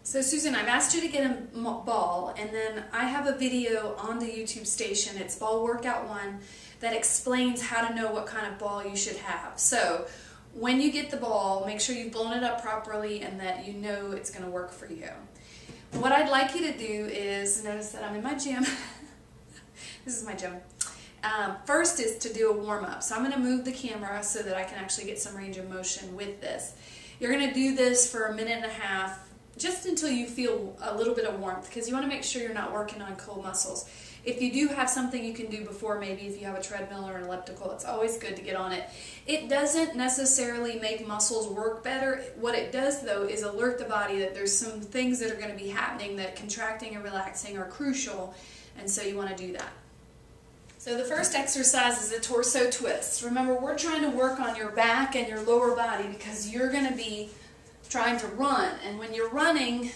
So Susan, I've asked you to get a ball, and then I have a video on the YouTube station, it's Ballworkout 1, that explains how to know what kind of ball you should have. So when you get the ball, make sure you've blown it up properly and that you know it's going to work for you. What I'd like you to do is, notice that I'm in my gym. This is my gym. First is to do a warm-up. So I'm going to move the camera so that I can actually get some range of motion with this. You're going to do this for 1.5 minutes, just until you feel a little bit of warmth, because you want to make sure you're not working on cold muscles. If you do have something you can do before, maybe if you have a treadmill or an elliptical, it's always good to get on it. It doesn't necessarily make muscles work better. What it does, though, is alert the body that there's some things that are going to be happening, that contracting and relaxing are crucial, and so you want to do that. So the first exercise is a torso twist. Remember, we're trying to work on your back and your lower body because you're going to be trying to run, and when you're running,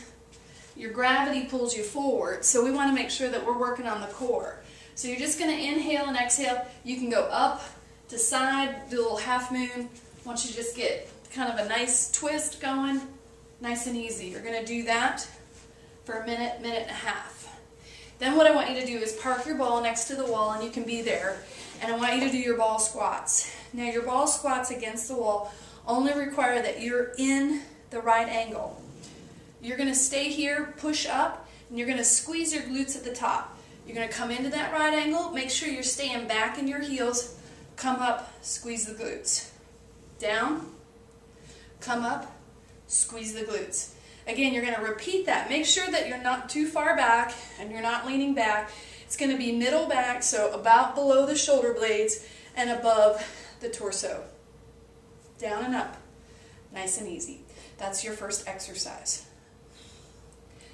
your gravity pulls you forward, so we want to make sure that we're working on the core. So you're just going to inhale and exhale. You can go up to side, do a little half moon. Once you just get kind of a nice twist going, nice and easy. You're going to do that for 1 minute, 1.5 minutes. Then what I want you to do is park your ball next to the wall, and you can be there, and I want you to do your ball squats. Now your ball squats against the wall only require that you're in the right angle. You're going to stay here, push up, and you're going to squeeze your glutes at the top. You're going to come into that right angle, make sure you're staying back in your heels, come up, squeeze the glutes. Down, come up, squeeze the glutes. Again, you're going to repeat that. Make sure that you're not too far back and you're not leaning back. It's going to be middle back, so about below the shoulder blades and above the torso. Down and up. Nice and easy. That's your first exercise.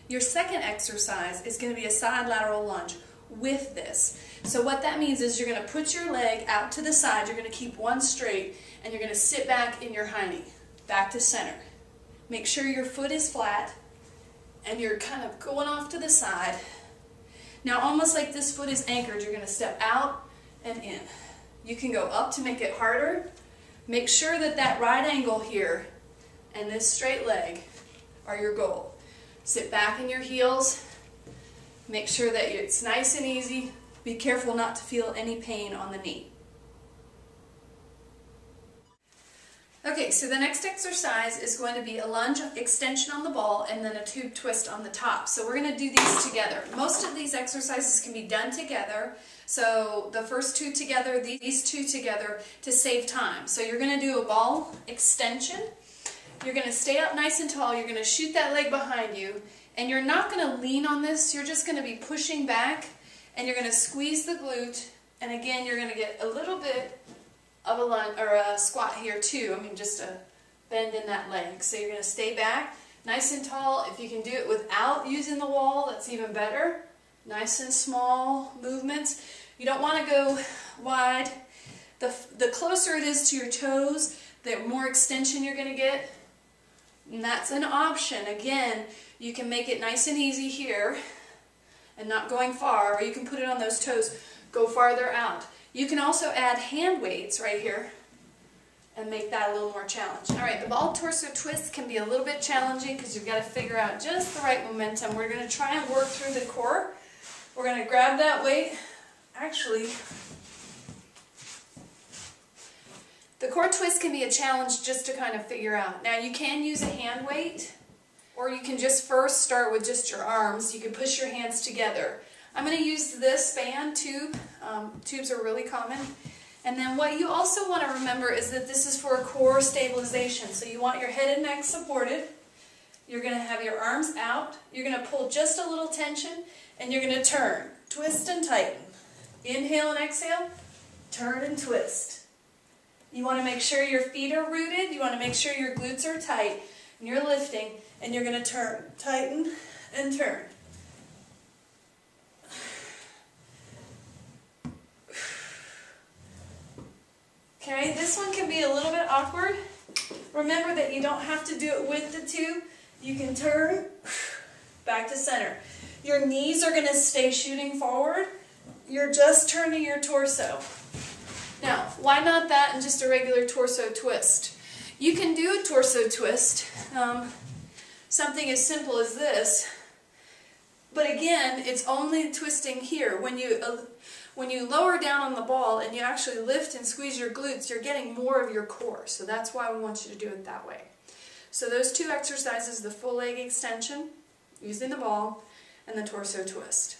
Your second exercise is going to be a side lateral lunge with this. So what that means is you're going to put your leg out to the side, you're going to keep one straight, and you're going to sit back in your hiney, back to center. Make sure your foot is flat, and you're kind of going off to the side. Now, almost like this foot is anchored, you're going to step out and in. You can go up to make it harder. Make sure that that right angle here and this straight leg are your goal. Sit back in your heels. Make sure that it's nice and easy. Be careful not to feel any pain on the knee. Okay, so the next exercise is going to be a lunge extension on the ball and then a tube twist on the top. So we're going to do these together. Most of these exercises can be done together. So the first two together, these two together, to save time. So you're going to do a ball extension. You're going to stay up nice and tall. You're going to shoot that leg behind you. And you're not going to lean on this. You're just going to be pushing back. And you're going to squeeze the glute. And again, you're going to get a little bit of a lunge, or a squat here too. I mean, just a bend in that leg. So you're going to stay back nice and tall. If you can do it without using the wall, that's even better. Nice and small movements. You don't want to go wide. The closer it is to your toes, the more extension you're going to get. And that's an option. Again, you can make it nice and easy here and not going far, or you can put it on those toes, go farther out. You can also add hand weights right here and make that a little more challenging. All right, the ball torso twist can be a little bit challenging because you've got to figure out just the right momentum. We're going to try and work through the core. We're going to grab that weight. Actually, the core twist can be a challenge just to kind of figure out. Now, you can use a hand weight, or you can just first start with just your arms. You can push your hands together. I'm going to use this band tube. Tubes are really common. And then what you also want to remember is that this is for a core stabilization. So you want your head and neck supported. You're going to have your arms out. You're going to pull just a little tension, and you're going to turn. Twist and tighten. Inhale and exhale. Turn and twist. You want to make sure your feet are rooted. You want to make sure your glutes are tight. And you're lifting, and you're going to turn. Tighten and turn. Okay, this one can be a little bit awkward. Remember that you don't have to do it with the tube. You can turn back to center. Your knees are going to stay shooting forward. You're just turning your torso. Now, why not that and just a regular torso twist? You can do a torso twist something as simple as this. But again, it's only twisting here. When you lower down on the ball and you actually lift and squeeze your glutes, you're getting more of your core. So that's why we want you to do it that way. So those two exercises, the full leg extension, using the ball, and the torso twist.